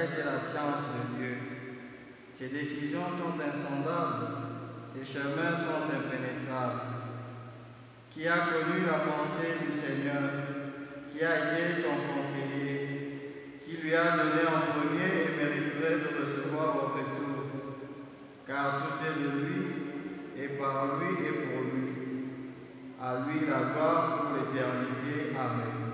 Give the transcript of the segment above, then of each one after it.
sagesse et la science de Dieu. Ses décisions sont insondables, ses chemins sont impénétrables. Qui a connu la pensée du Seigneur, qui a été son conseiller, qui lui a donné en premier et mériterait de recevoir au retour, car tout est de lui, et par lui et pour lui. À lui la gloire pour l'éternité. Amen.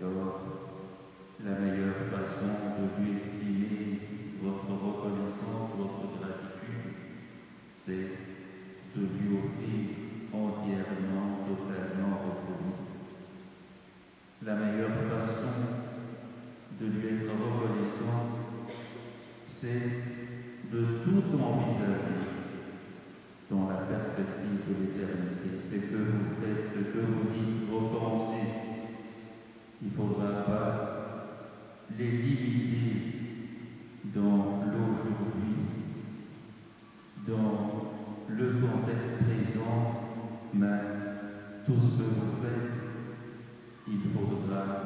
Alors, la meilleure façon de lui exprimer votre reconnaissance La meilleure façon de lui être reconnaissant, c'est de tout envisager dans la perspective de l'éternité. Ce que vous faites, ce que vous dites, vos pensées, il ne faudra pas les limiter dans l'aujourd'hui, dans le contexte présent, mais tout ce que vous faites, il faudra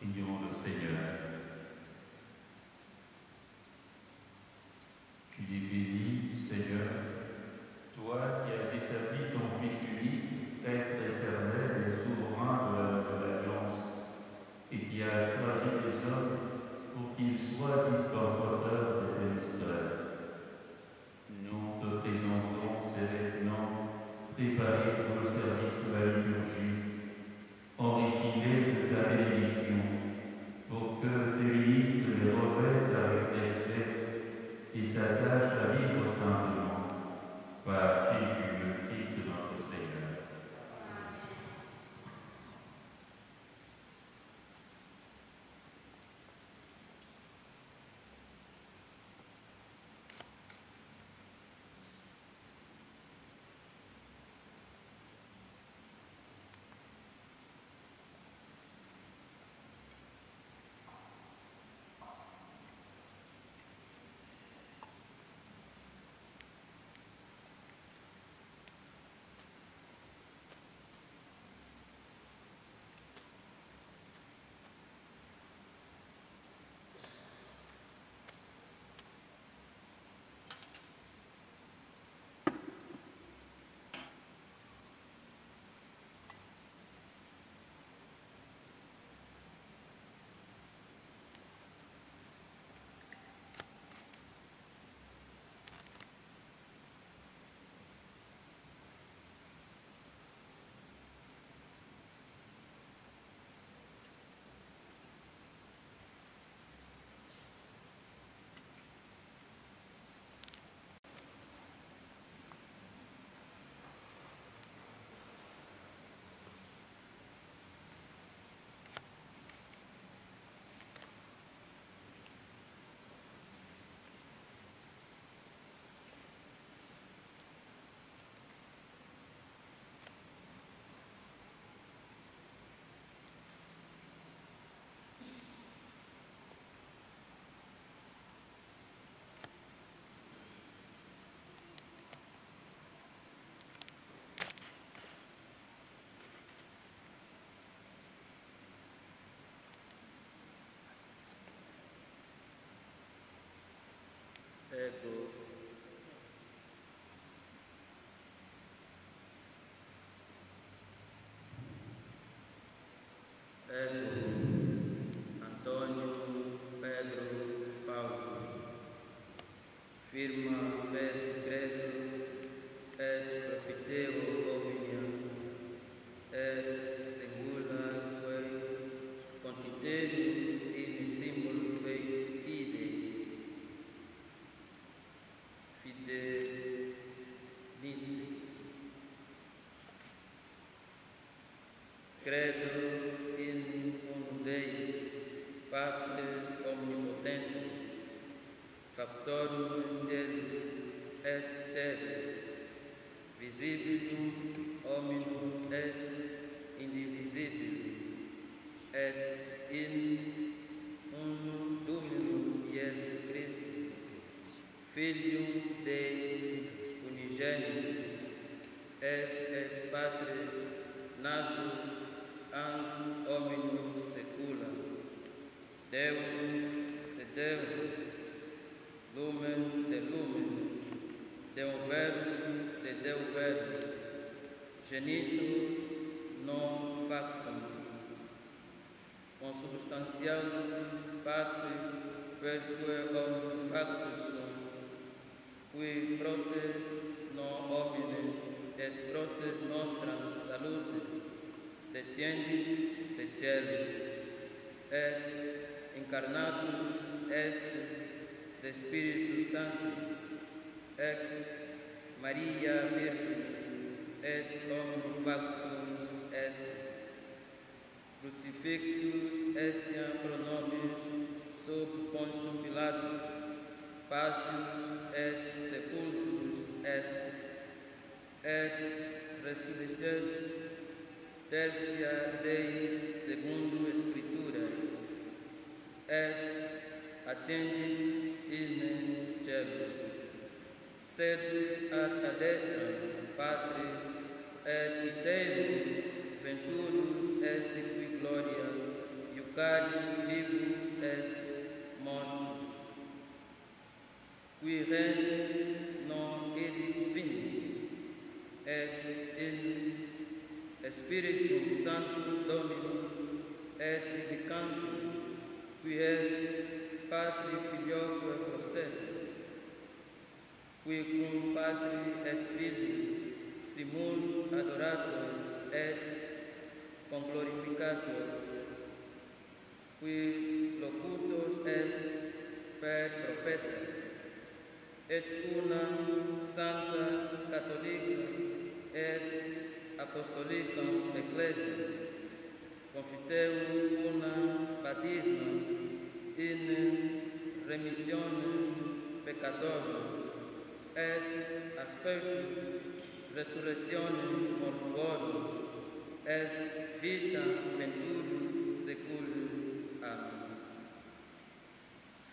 Prions le Seigneur. Tu es béni, Seigneur, toi qui as établi ton Fils unique, être éternel et souverain de l'Alliance, et qui as choisi les hommes pour qu'ils soient dispensateurs de tes mystères. Nous te présentons ces vêtements préparés pour le service de la liturgie. Enrichis-les de ta bénédiction, pour que tes ministres les revêtent avec respect et s'attachent à vivre simplement, par Jésus le Christ notre Seigneur. Ego. Antônio Pedro Paulo. Firma fé credo et profiteo omnium et segula quae quantitatem in symbolo fide nisi. Credo in un Dei, Patre omnipotente, Factorum celis et terrae, visibilum hominum et indivisibilum, et in unum Dominum Iesu Christum, Filium Dei unigenitum, et es Patre natus ant hominum secula, Deum de Deum, Lumen de Lumen, Deum Verbum de Deum Verbum, genitum non factum, consubstantialum Patri perque omnum factus sum, qui protes non homine et protes nostram salute detiendit de celi, et incarnatus est de Spiritus Sancti, ex Maria Virgine, et omnum factus est, crucifixus etiam pro nobis sub Pontius Pilatus, passius et sepultus est, et resurrectione tertia Dei secundum Scripturas, et attendit in cielo, sed ad destram Patris et iterum venturus est qui gloria local vivus et mors, qui reine non edit finis, et in Spiritum Sanctum Dominum et vivificantum, qui est Patri Filioque procede, qui cum Patri et Filii simul adorator et conglorificator, qui locutus est per prophetas, et una santa catholica et apostolica ecclesia, confiteum una baptisma in remissionem peccatorum, et aspectum resurrectionem mortuorum, et vita venturum seculum. Amen.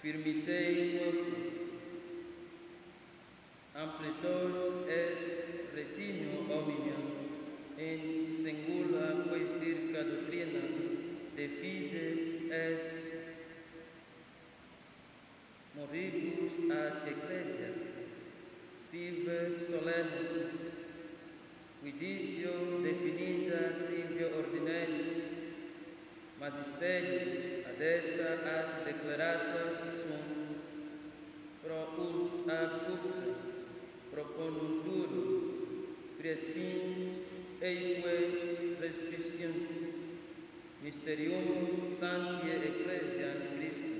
Firmitei corpus, amplitos et retinio omnium, in singula quae circa doctrina de fide et moribus ad ecclesia, sive solemne, quiditio definita sive ordinari, magisterio ad esta ad declarata sunt pro ut ab upsa, proponuntur Priestin eique respicunt mysterium sancti ecclesia Christi,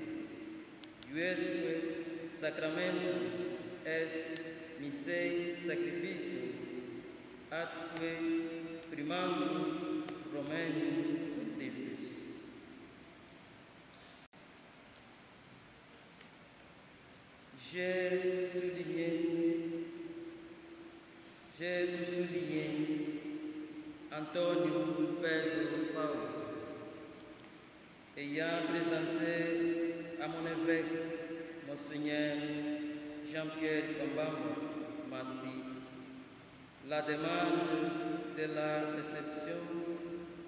iusque sacramentum et missae sacrificium, atque primandum Romaeum pontifex. J'ai souligné Antonio Pedro Paulo, ayant présenté à mon évêque, Monseigneur Jean-Pierre Kambamba Massi, la demande de la réception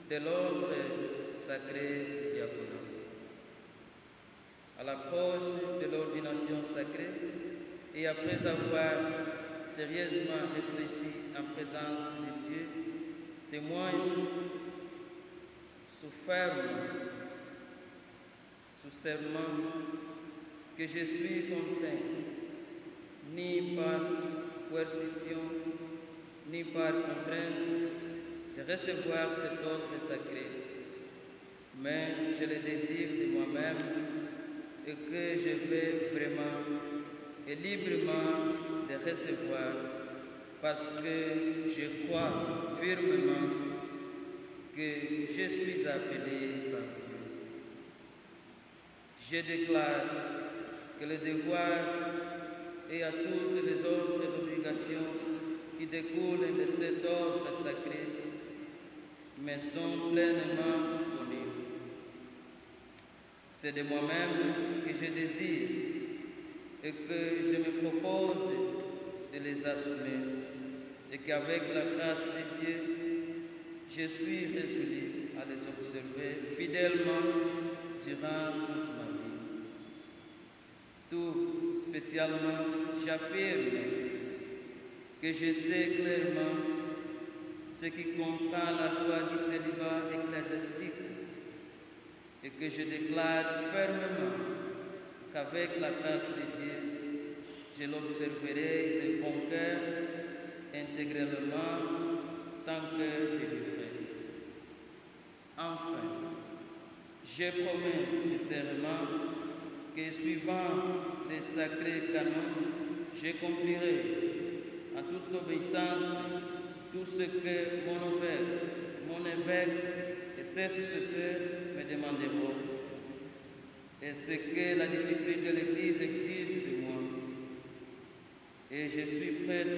de l'ordre sacré diaconal. À l'approche de l'ordination sacrée et après avoir sérieusement réfléchi en présence de Dieu, témoigne sous serment que je suis contraint, ni par coercition, ni par contrainte, de recevoir cet ordre sacré, mais je le désire de moi-même et que je vais vraiment et librement de recevoir, parce que je crois firmement que je suis appelé par Dieu. Je déclare que le devoir et à toutes les autres obligations qui découlent de cet ordre sacré me sont pleinement connus. C'est de moi-même que je désire et que je me propose de les assumer, et qu'avec la grâce de Dieu, je suis résolu à les observer fidèlement durant toute ma vie. Tout spécialement, j'affirme que je sais clairement ce qui comprend la loi du célibat ecclésiastique, et que je déclare fermement qu'avec la grâce de Dieu, je l'observerai de bon cœur, intégralement, tant que je le ferai. Enfin, je promets sincèrement que, suivant les sacrés canons, j'accomplirai en toute obéissance tout ce que mon évêque et ses successeurs me demanderont, et ce que la discipline de l'Église exige de moi. Et je suis prête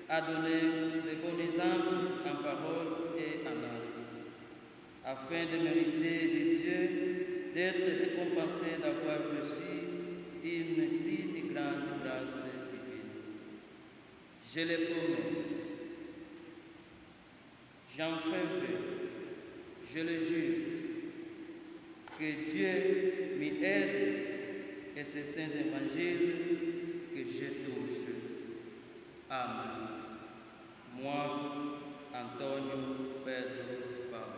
à donner de bons exemples en parole et en acte, afin de mériter de Dieu d'être récompensé d'avoir reçu une si grande grâce divine. Je le promets, j'en fais vœu, je le jure, Que Dieu m'y aide et ces saints évangiles que je touche. Amen. Moi, Antonio Pedro Pablo.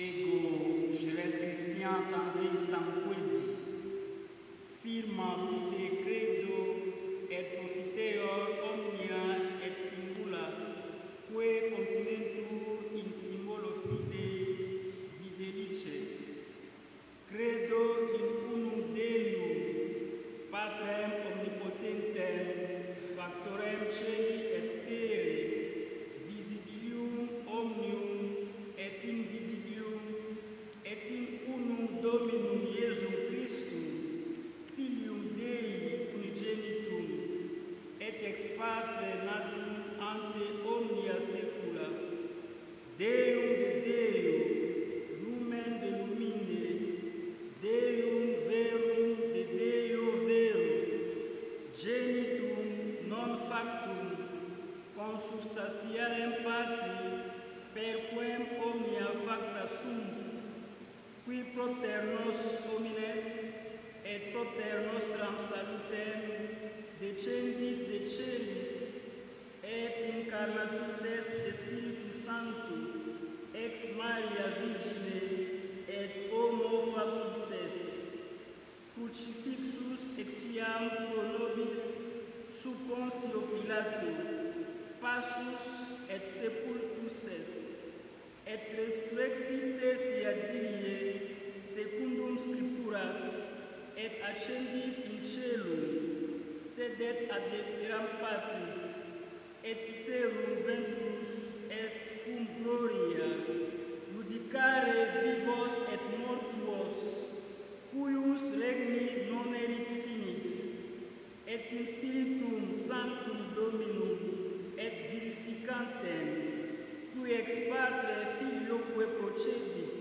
Ego, Gilles Christian Tanzei Sanquedi, firma fide credo et profiteor omnia et singula, que continentur in simbolo fide videlicet. Credo in unum Deum, Patrem omnipotentem, factorem celi et terre, visibilium omnium et invisibilium, et in unum Dominum Iesum Christum, Filium Dei unigenitum, et ex Patre natum ante omnia saecula, Deum de Deo, lumen de lumine, Deum verum de Deo verum, genitum non factum, consubstantialem Patri, perquem omnia facta sunt, qui proternos homines et proter nostram salutem descendit de celis et incarnatus est de Spiritus Sancto ex Maria Virgine et homo factus est, crucifixus exiam pro nobis sub Pontio Pilato, passus et sepultus est, et resurrexit tertia die secundum scripturas, et ascendit in caelum, sedet ad dexteram Patris, et iterum venturus est cum gloria, judicare vivos et mortuos, cuius regni non erit finis, et in Spiritum Sanctum Dominum et vivificantem, qui ex Patre Filioque procedit,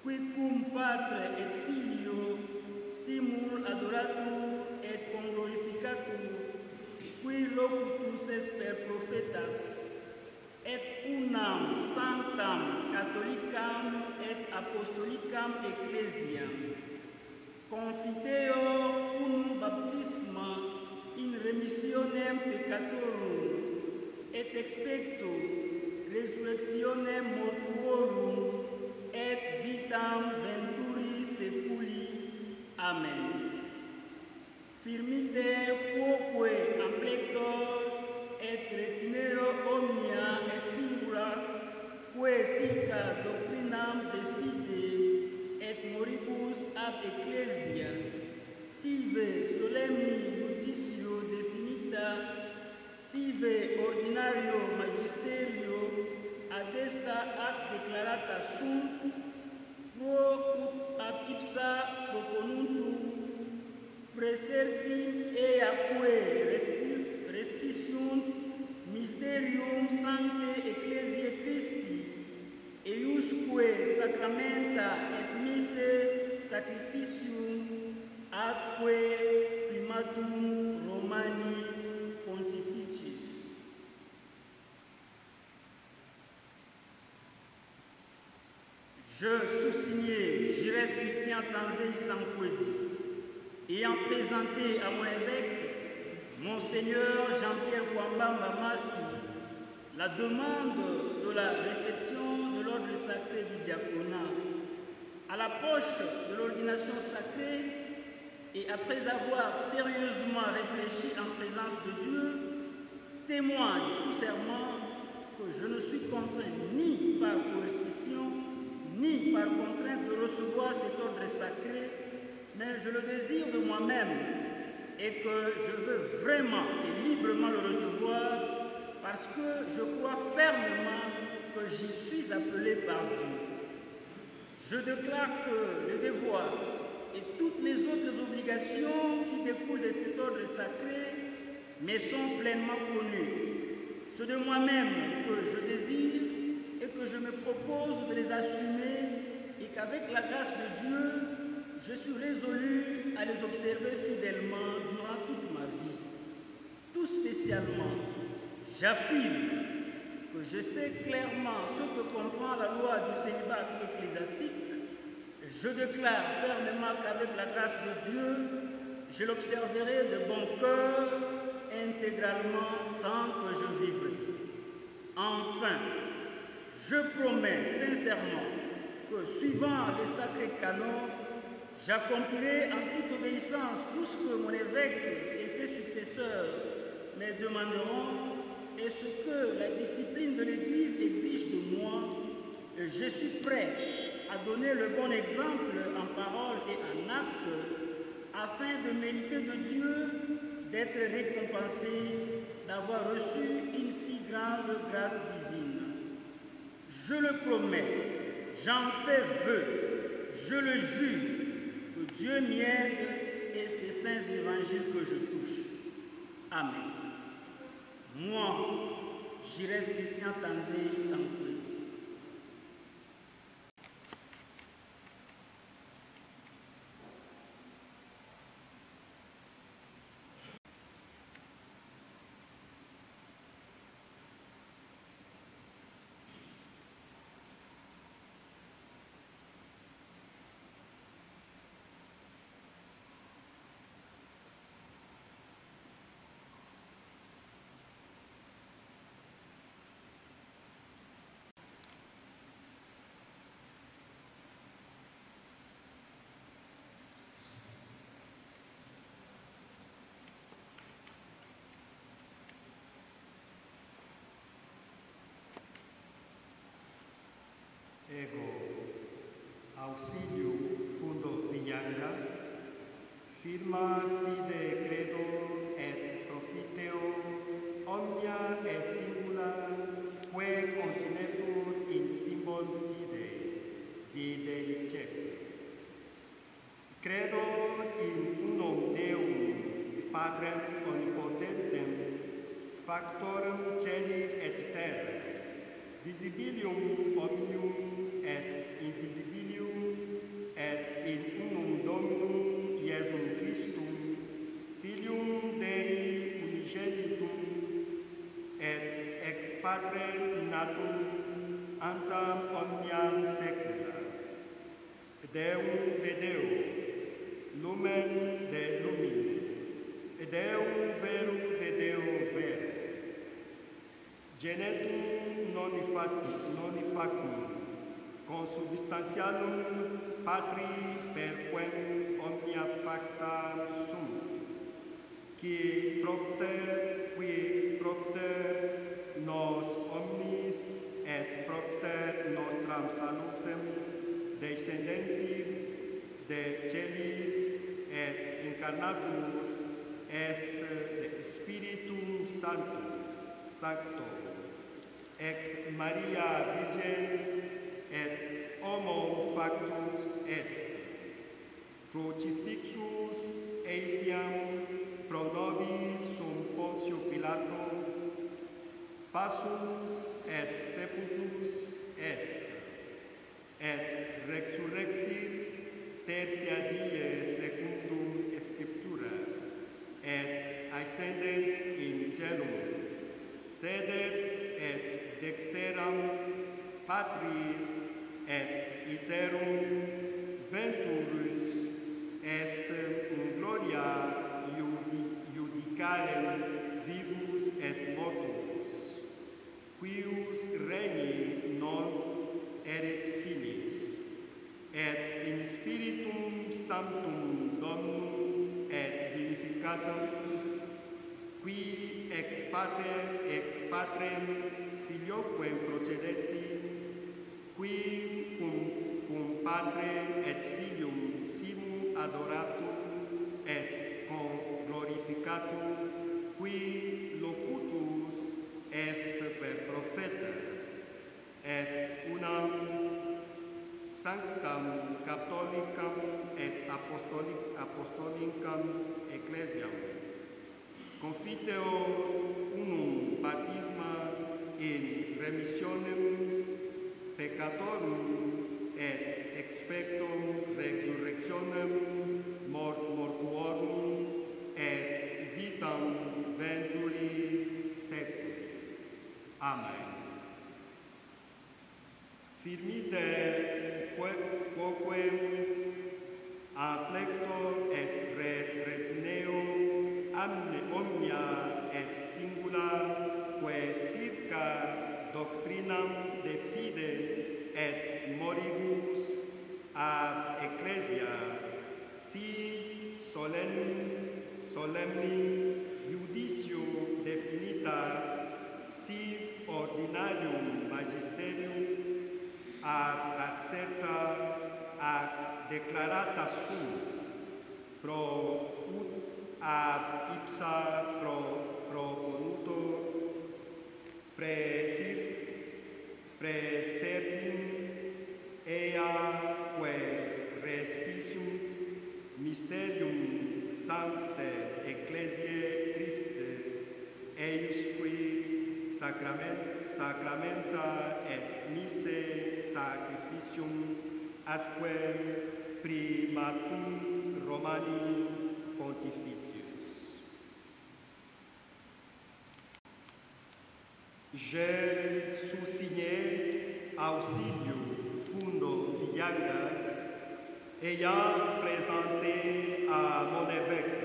qui cum Patre et Filio simul adoratur et conglorificatur, qui locutus est per prophetas, et unam sanctam catholicam et apostolicam ecclesiam, confiteo unum baptisma in remissionem peccatorum, et expecto resurrectionem mortuorum et vitam venturi seculi. Amen. Firmite quoque amplector et retineo omnia et singula, que sica doctrinam de fide et moribus ab ecclesia, sive solemni judicio definita, sive ordinario magisterio ad esta ac declarata sunt, pro ut ab ipsa proponuntur, presertim eaque respiciunt mysterium sancte ecclesiae Christi, eiusque sacramenta et mise sacrificium atque primatum Romani Pontificis. Je, sous-signé Gilles Christian Tanzei Sanquedi, ayant présenté à mon évêque, Monseigneur Jean-Pierre Kwambamba Massi, la demande de la réception de l'ordre sacré du diaconat, à l'approche de l'ordination sacrée, et après avoir sérieusement réfléchi en présence de Dieu, témoigne sous serment que je ne suis contraint ni par coercition, ni par contrainte de recevoir cet ordre sacré, mais je le désire de moi-même et que je veux vraiment et librement le recevoir parce que je crois fermement que j'y suis appelé par Dieu. Je déclare que le devoir et toutes les autres obligations qui découlent de cet ordre sacré me sont pleinement connues. C'est de moi-même que je désire et que je me propose de les assumer et qu'avec la grâce de Dieu, je suis résolu à les observer fidèlement durant toute ma vie. Tout spécialement, j'affirme que je sais clairement ce que comprend la loi du célibat ecclésiastique. Je déclare fermement qu'avec la grâce de Dieu, je l'observerai de bon cœur intégralement tant que je vivrai. Enfin, je promets sincèrement que suivant les sacrés canons, j'accomplirai en toute obéissance tout ce que mon évêque et ses successeurs me demanderont et ce que la discipline de l'Église exige de moi. Je suis prêt à donner le bon exemple en parole et en acte afin de mériter de Dieu d'être récompensé, d'avoir reçu une si grande grâce divine. Je le promets, j'en fais vœu, je le jure, que Dieu m'y aide et ces saints évangiles que je touche. Amen. Moi, Gires Christian Tanzé Sankwedi. Ego, auxilio fundo vignanga, firma fide credo et profiteo, omnia et singula, que continetur in symbol fidelicet. Credo in unum Deum, Patrem omnipotentem, factorem celi et terra, visibilium omnium et invisibilium, et in unum Dominum Iesum Christum, Filium Dei unigenitum, et ex Patre natum, antam omniam secula. Deum de Deo, lumen de lumine, Deum verum de Deo vero. Genetum non factum, consubstantialum Patri per quem omnia facta sunt, qui propter nos omnis et propter nostram salutem descendentit de celis et incarnatus est de Spiritum Sancto, et Maria Virgen et homo factus est, crucifixus etiam pro nobis sum Pontio Pilato, passus et sepultus est, et resurrexit tertia die secundum Scripturas, et ascendent in celum, sedet et dexteram Patris et iterum venturus est in gloria judicarem vivus et mortuus, quius regni non erit finis, et in Spiritum Sanctum Dominum glorificatum, qui ex patrem filioquem procedetti, qui cum Patre et Filium simul adoratum et cum glorificatum, qui locutus est per prophetas, et unam sanctam catholicam et apostolicam ecclesiam. Confiteo unum baptisma in remissionem peccatorum et expectum resurrectionem mortuorum et vitam venturi seculi. Amen. Firmite quoquem aplecto et retineo omnia et singula que circa doctrinam de fide et moribus ad ecclesia si solemni judicio definita si ordinarium magisterium ad accepta ad declarata sunt pro ut ad ipsa pro voluto presertim ea que respisunt mysterium sancte ecclesiae Christe eiusque sacramenta et mise sacrificium atque primatum Romani Pontificius. Je sous-signé Auxilio Fundo Villaga ayant présenté à mon évêque,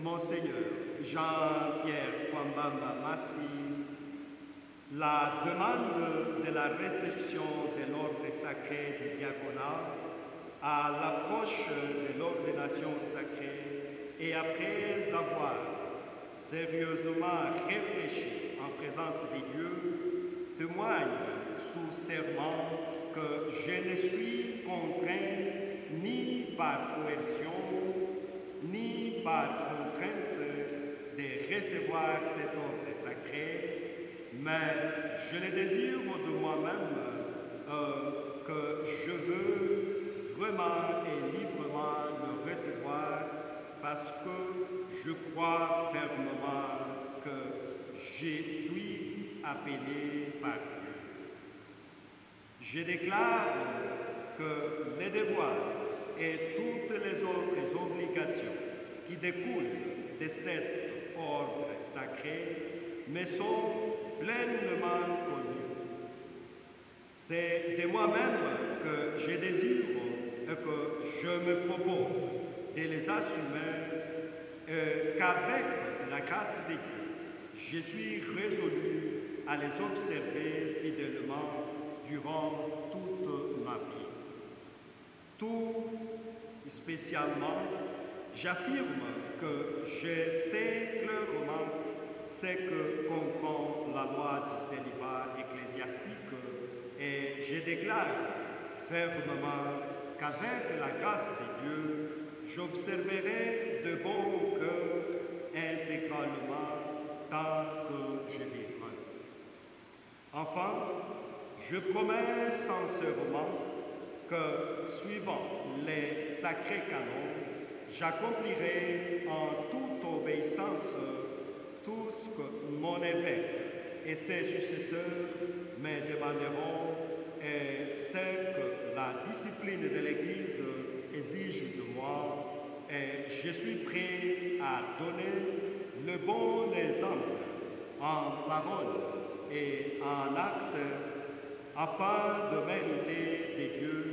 Monseigneur Jean-Pierre Kwambamba Massi, la demande de la réception de l'ordre sacré du diaconat à l'approche de l'ordination sacrée et après avoir sérieusement réfléchi en présence de Dieu, témoigne sous serment que je ne suis contraint ni par coercion, ni par contrainte de recevoir cet ordre sacré, mais je le désire de moi-même que je veux vraiment et librement le recevoir parce que je crois fermement que je suis appelé par Dieu. Je déclare que les devoirs et toutes les autres obligations qui découlent de cet ordre sacré me sont pleinement connus. C'est de moi-même que je désire et que je me propose de les assumer qu'avec la grâce de Dieu, je suis résolu à les observer fidèlement durant toute ma vie. Tout spécialement, j'affirme que je sais clairement ce que comprend la loi du célibat ecclésiastique et je déclare fermement qu'avec la grâce de Dieu, j'observerai de bon cœur intégralement tant que je vivrai. Enfin, je promets sincèrement que, suivant les sacrés canons, j'accomplirai en toute obéissance tout ce que mon évêque et ses successeurs me demanderont et ce que la discipline de l'Église exige de moi, et je suis prêt à donner le bon exemple en parole et en acte afin de mériter de Dieu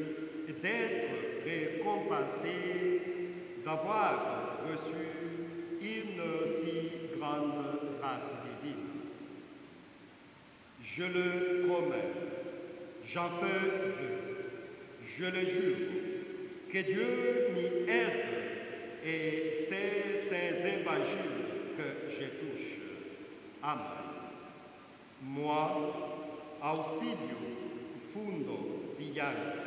et d'être récompensé d'avoir reçu une si grande grâce divine. Je le promets, j'en fais vœu, je le jure, que Dieu m'y aide et ses saints évangiles que je touche. Amen. Moi, Auxilio Fundo Villani.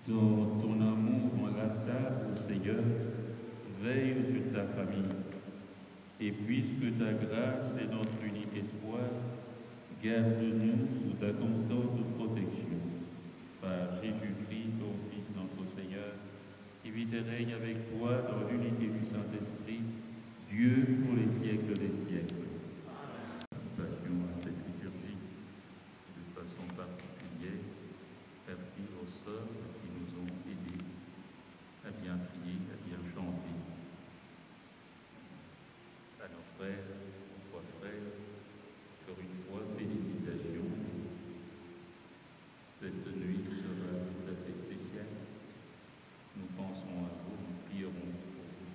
Dans ton amour inlassable, Seigneur, veille sur ta famille. Et puisque ta grâce est notre unique espoir, garde-nous sous ta constante protection. Par Jésus-Christ, ton Fils, notre Seigneur, qui vit et règne avec toi dans l'unité du Saint-Esprit, Dieu pour les siècles des siècles. Participation à cette liturgie de façon particulière. Merci aux sœurs qui nous ont aidés à bien prier, à bien chanter. À nos frères, aux trois frères, encore une fois, félicitations. Cette nuit sera tout à fait spéciale. Nous pensons à vous, nous prierons pour vous.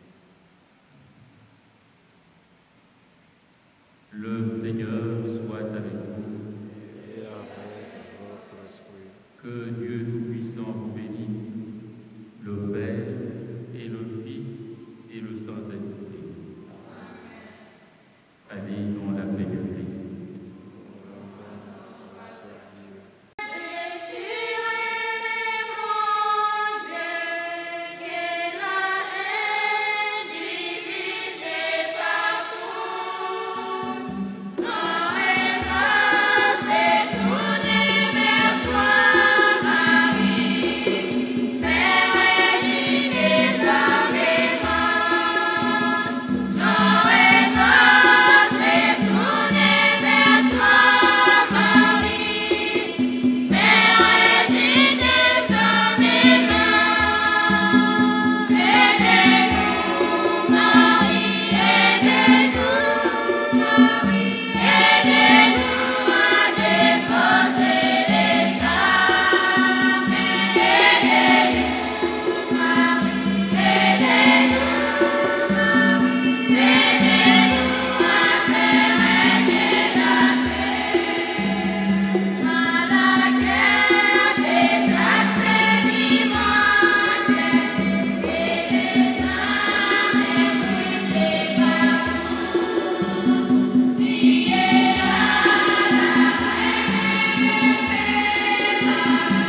Le Seigneur soit avec vous. Et avec votre esprit. Que Dieu Tout-Puissant vous bénisse, le Père et le Fils et le Saint-Esprit. Allez dans la paix de Christ. Thank you.